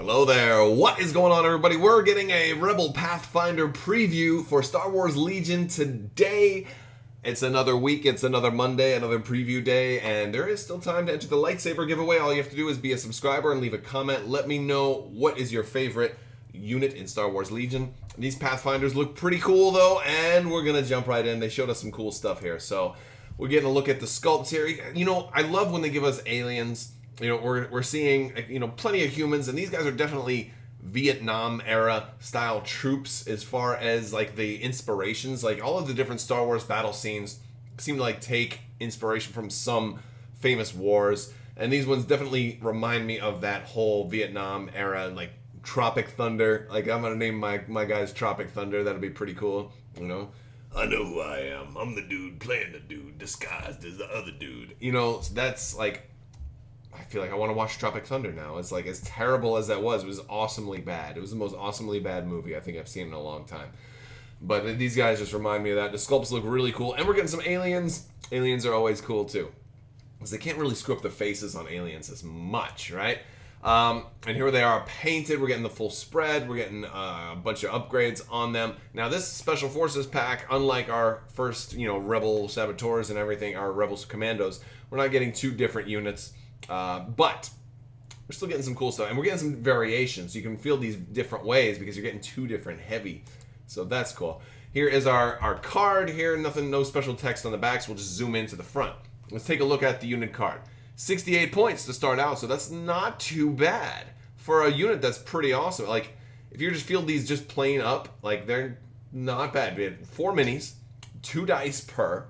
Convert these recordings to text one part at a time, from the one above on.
Hello there. What is going on, everybody? We're getting a Rebel Pathfinder preview for Star Wars Legion today. It's another week, it's another Monday, another preview day, and there is still time to enter the lightsaber giveaway. All you have to do is be a subscriber and leave a comment. Let me know what is your favorite unit in Star Wars Legion. These Pathfinders look pretty cool, though, and we're going to jump right in. They showed us some cool stuff here, so we're getting a look at the sculpts here. You know, I love when they give us aliens. You know, we're seeing, you know, plenty of humans, and these guys are definitely Vietnam era style troops as far as like the inspirations. Like all of the different Star Wars battle scenes seem to like take inspiration from some famous wars, and these ones definitely remind me of that whole Vietnam era, like Tropic Thunder. Like I'm gonna name my guys Tropic Thunder. That'll be pretty cool, you know. I know who I am. I'm the dude playing the dude disguised as the other dude. You know, so that's like, I feel like I want to watch Tropic Thunder now. It's like, as terrible as that was, it was awesomely bad. It was the most awesomely bad movie I think I've seen in a long time. But these guys just remind me of that. The sculpts look really cool. And we're getting some aliens. Aliens are always cool too, because they can't really screw up the faces on aliens as much, right? And here they are painted. We're getting the full spread. We're getting a bunch of upgrades on them. Now this Special Forces pack, unlike our first, you know, Rebel Saboteurs and everything, our Rebel Commandos, we're not getting two different units. But we're still getting some cool stuff, and we're getting some variations. So you can feel these different ways because you're getting two different heavy. So that's cool. Here is our card here. No special text on the back, so we'll just zoom into the front. Let's take a look at the unit card. 68 points to start out, so that's not too bad for a unit that's pretty awesome. Like, if you just feel these just plain up, like, they're not bad. We had 4 minis, 2 dice per.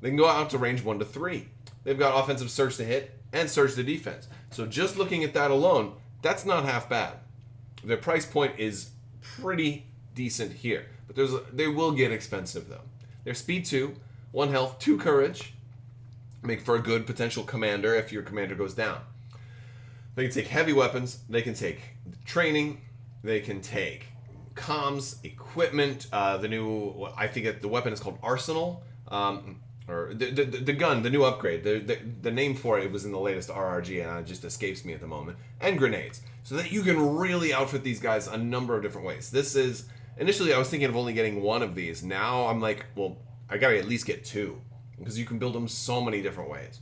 They can go out to range 1 to 3. They've got offensive surge to hit and surge to defense. So just looking at that alone, that's not half bad. Their price point is pretty decent here, but they will get expensive though. Their speed 2, 1 health, 2 courage, make for a good potential commander if your commander goes down. They can take heavy weapons, they can take training, they can take comms, equipment, the new, I think the weapon is called Arsenal, or the gun, the new upgrade. The name for it was in the latest RRG, and it just escapes me at the moment. And grenades, so that you can really outfit these guys a number of different ways. This is, initially I was thinking of only getting 1 of these. Now I'm like, well, I gotta at least get 2, because you can build them so many different ways.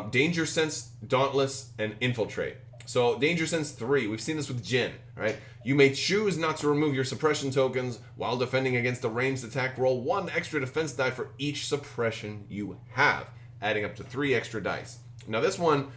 Danger Sense, Dauntless, and Infiltrate. So Danger Sense 3, we've seen this with Jin, right? You may choose not to remove your suppression tokens while defending against a ranged attack. Roll 1 extra defense die for each suppression you have, adding up to 3 extra dice. Now this one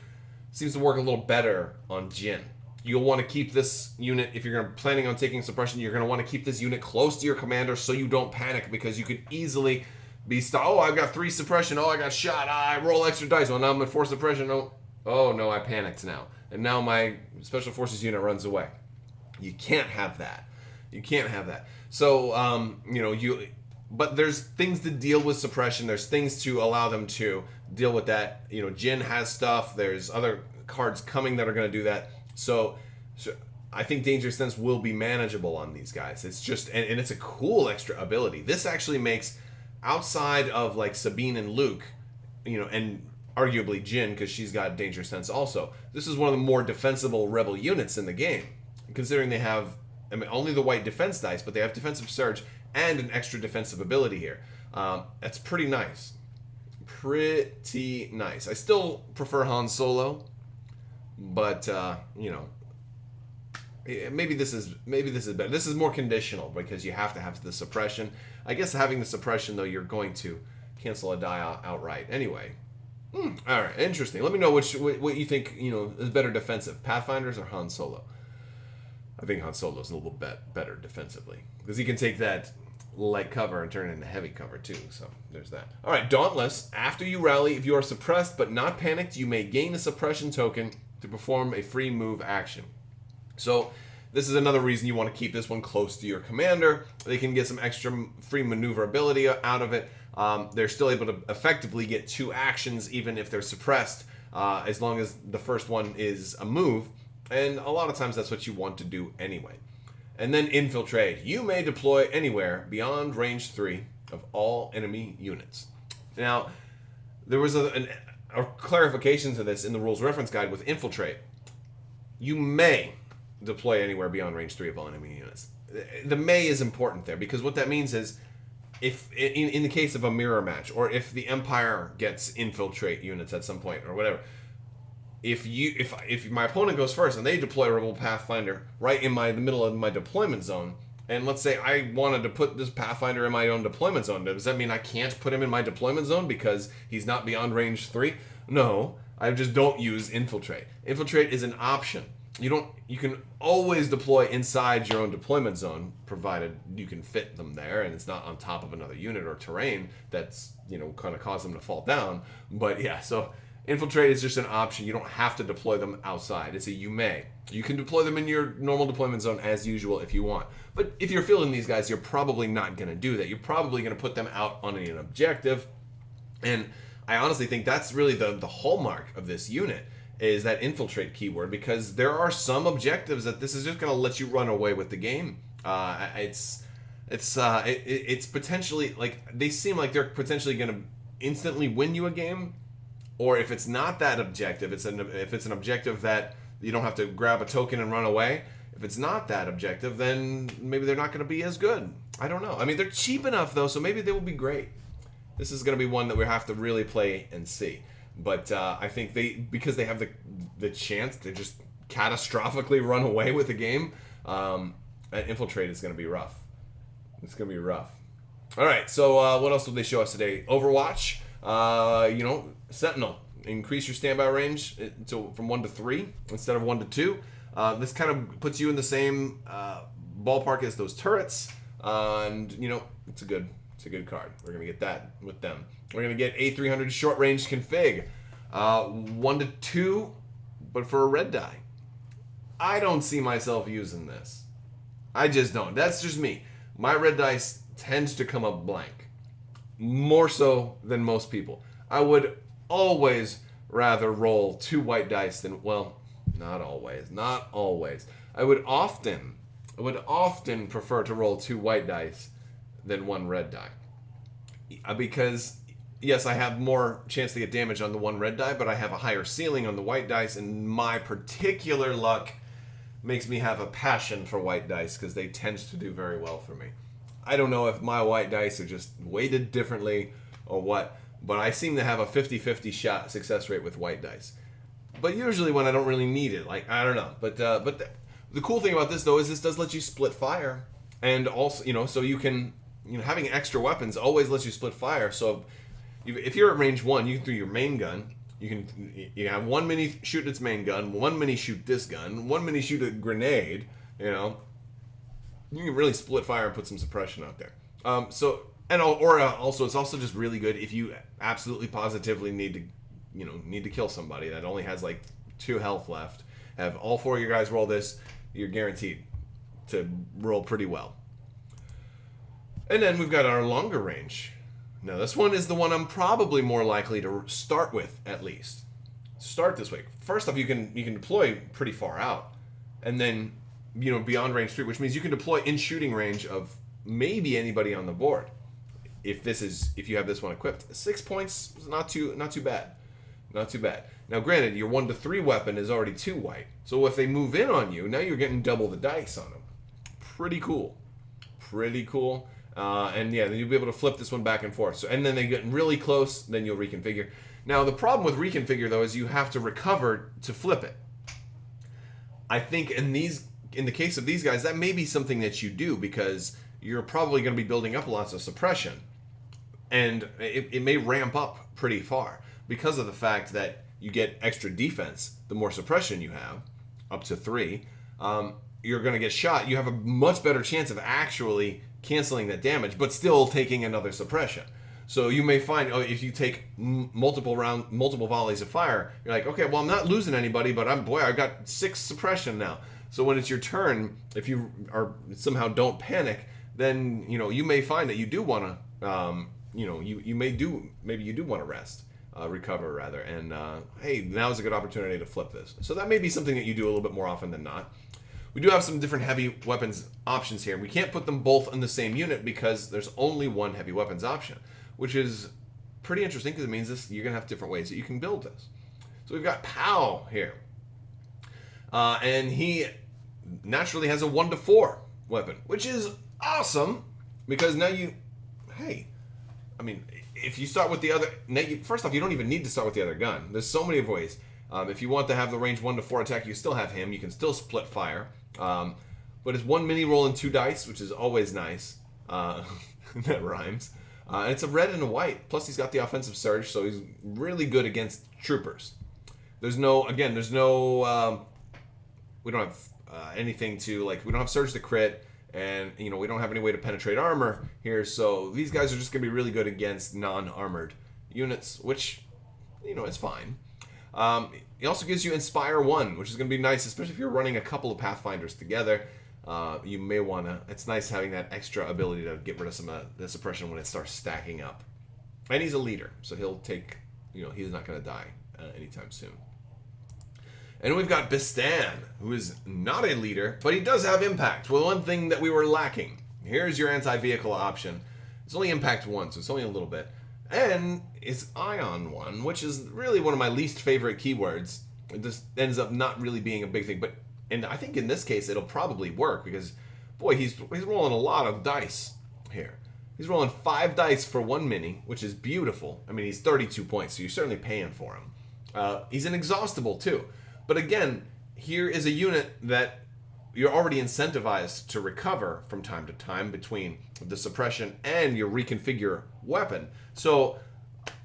seems to work a little better on Jin. You'll want to keep this unit, if you're planning on taking suppression, you're going to want to keep this unit close to your commander so you don't panic, because you could easily be oh, I've got 3 suppression, oh, I got shot, I roll extra dice, well, now I'm at 4 suppression, oh no, I panicked now. And now my Special Forces unit runs away. You can't have that. You can't have that. So, you know, but there's things to deal with suppression. There's things to allow them to deal with that. You know, Jin has stuff. There's other cards coming that are going to do that. So I think Danger Sense will be manageable on these guys. It's just, and it's a cool extra ability. This actually makes, outside of like Sabine and Luke, you know, and arguably Jin, because she's got Danger Sense also, this is one of the more defensible Rebel units in the game, considering they have, I mean, only the white defense dice, but they have defensive surge and an extra defensive ability here. That's pretty nice. Pretty nice. I still prefer Han Solo, but you know, maybe this is better. This is more conditional because you have to have the suppression. I guess having the suppression though, you're going to cancel a die outright anyway. All right, interesting. Let me know what you think, you know, is better defensive, Pathfinders or Han Solo. I think Han Solo is a little bit better defensively, because he can take that light cover and turn it into heavy cover too. So there's that. All right, Dauntless. After you rally, if you are suppressed but not panicked, you may gain a suppression token to perform a free move action. So this is another reason you want to keep this one close to your commander. They can get some extra free maneuverability out of it. They're still able to effectively get 2 actions even if they're suppressed, as long as the first one is a move. And a lot of times that's what you want to do anyway. And then Infiltrate. You may deploy anywhere beyond range 3 of all enemy units. Now, there was a clarification to this in the rules reference guide with Infiltrate. You may deploy anywhere beyond range 3 of all enemy units. The may is important there, because what that means is, if in the case of a mirror match, or if the Empire gets infiltrate units at some point or whatever, if my opponent goes first and they deploy a Rebel Pathfinder right in the middle of my deployment zone, and let's say I wanted to put this Pathfinder in my own deployment zone, does that mean I can't put him in my deployment zone because he's not beyond range 3? No, I just don't use infiltrate. Infiltrate is an option. You can always deploy inside your own deployment zone, provided you can fit them there and it's not on top of another unit or terrain that's, kind of cause them to fall down. But yeah, so infiltrate is just an option. You don't have to deploy them outside. It's a you may. You can deploy them in your normal deployment zone as usual if you want. But if you're fielding these guys, you're probably not going to do that. You're probably going to put them out on an objective. And I honestly think that's really the hallmark of this unit, is that infiltrate keyword, because there are some objectives that this is just going to let you run away with the game. It's potentially, like, they seem like they're potentially going to instantly win you a game, or if it's not that objective, if it's an objective that you don't have to grab a token and run away. If it's not that objective, then maybe they're not going to be as good. I don't know. I mean, they're cheap enough though, so maybe they will be great. This is going to be one that we have to really play and see. But I think because they have the chance to just catastrophically run away with the game, infiltrate is going to be rough. It's going to be rough. All right, so what else did they show us today? Overwatch, Sentinel. Increase your standby range from 1 to 3 instead of 1 to 2. This kind of puts you in the same ballpark as those turrets, and it's a good card. We're gonna get that with them. We're gonna get A300 short range config, 1 to 2, but for a red die. I don't see myself using this. I just don't. That's just me. My red dice tends to come up blank, more so than most people. I would always rather roll 2 white dice than, well, not always. I would often prefer to roll 2 white dice than 1 red die. Because, yes, I have more chance to get damage on the 1 red die, but I have a higher ceiling on the white dice, and my particular luck makes me have a passion for white dice because they tend to do very well for me. I don't know if my white dice are just weighted differently or what, but I seem to have a 50-50 shot success rate with white dice. But usually when I don't really need it, like, I don't know. But the cool thing about this, though, is this does let you split fire. And also, so you can, having extra weapons always lets you split fire. So if you're at range 1, you can throw your main gun. You can have 1 mini shoot its main gun, 1 mini shoot this gun, 1 mini shoot a grenade, You can really split fire and put some suppression out there. Also, it's also just really good if you absolutely positively need to kill somebody that only has like 2 health left. Have all 4 of your guys roll this, you're guaranteed to roll pretty well. And then we've got our longer range. Now this one is the one I'm probably more likely to start with, at least. Start this way. First off, you can deploy pretty far out, and then beyond range 3, which means you can deploy in shooting range of maybe anybody on the board. If you have this one equipped, 6 points is not too bad. Not too bad. Now, granted, your 1 to 3 weapon is already 2 white, so if they move in on you, now you're getting double the dice on them. Pretty cool. And yeah, then you'll be able to flip this one back and forth. So, and then they get really close, then you'll reconfigure. Now, the problem with reconfigure though is you have to recover to flip it. I think in the case of these guys, that may be something that you do because you're probably going to be building up lots of suppression, and it may ramp up pretty far because of the fact that you get extra defense the more suppression you have, up to 3. You're going to get shot. You have a much better chance of actually canceling that damage, but still taking another suppression. So you may find, if you take multiple volleys of fire, you're like, okay, well, I'm not losing anybody, but I got 6 suppression now. So when it's your turn, if you somehow don't panic, then you may find that you do want to, maybe you do want to rest, recover rather, and hey, now is a good opportunity to flip this. So that may be something that you do a little bit more often than not. We do have some different heavy weapons options here. We can't put them both in the same unit because there's only 1 heavy weapons option, which is pretty interesting because it means you're going to have different ways that you can build this. So we've got Pow here. And he naturally has a 1 to 4 weapon, which is awesome because now hey, I mean, if you start with the other, first off, you don't even need to start with the other gun. There's so many ways. If you want to have the range 1 to 4 attack, you still have him. You can still split fire. But it's 1 mini roll and 2 dice, which is always nice. That rhymes. And it's a red and a white. Plus, he's got the offensive surge, so he's really good against troopers. We don't have anything to, like, we don't have surge to crit, and, you know, we don't have any way to penetrate armor here, so these guys are just going to be really good against non-armored units, which, you know, it's fine. It also gives you Inspire 1, which is going to be nice, especially if you're running a couple of Pathfinders together. You may want to, it's nice having that extra ability to get rid of some of the suppression when it starts stacking up. And he's a leader, so he'll take, you know, he's not going to die anytime soon. And we've got Bistan, who is not a leader, but he does have impact. Well, one thing that we were lacking. Here's your anti-vehicle option. It's only impact 1, so it's only a little bit. And it's Ion 1, which is really one of my least favorite keywords. It just ends up not really being a big thing. And I think in this case, it'll probably work because, boy, he's rolling a lot of dice here. He's rolling 5 dice for 1 mini, which is beautiful. I mean, he's 32 points, so you're certainly paying for him. He's inexhaustible, too. But again, here is a unit that you're already incentivized to recover from time to time between the suppression and your reconfigure weapon. So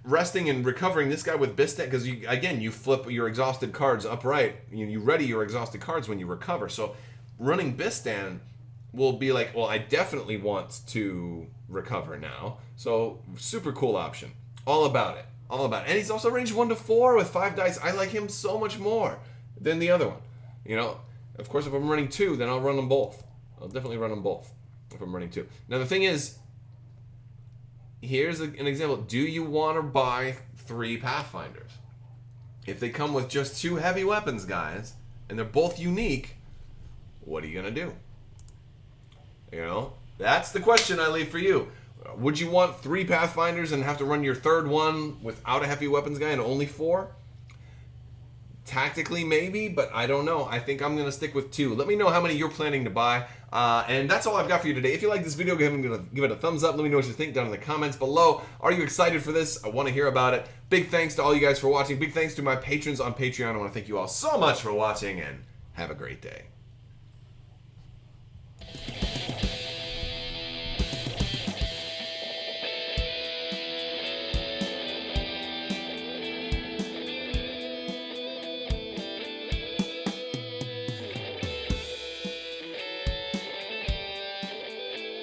resting and recovering this guy with Bistan, because you flip your exhausted cards upright. You ready your exhausted cards when you recover. So running Bistan will be like, well, I definitely want to recover now. So super cool option. All about it. All about it. And he's also range 1 to 4 with 5 dice. I like him so much more than the other one. You know, of course, if I'm running 2, then I'll run them both. I'll definitely run them both if I'm running 2. Now, the thing is, here's an example. Do you want to buy 3 Pathfinders? If they come with just 2 heavy weapons, guys, and they're both unique, what are you going to do? You know, that's the question I leave for you. Would you want 3 Pathfinders and have to run your 3rd one without a heavy weapons guy and only 4? Tactically, maybe, but I don't know. I think I'm going to stick with 2. Let me know how many you're planning to buy. And that's all I've got for you today. If you like this video, give it a thumbs up. Let me know what you think down in the comments below. Are you excited for this? I want to hear about it. Big thanks to all you guys for watching. Big thanks to my patrons on Patreon. I want to thank you all so much for watching, and have a great day.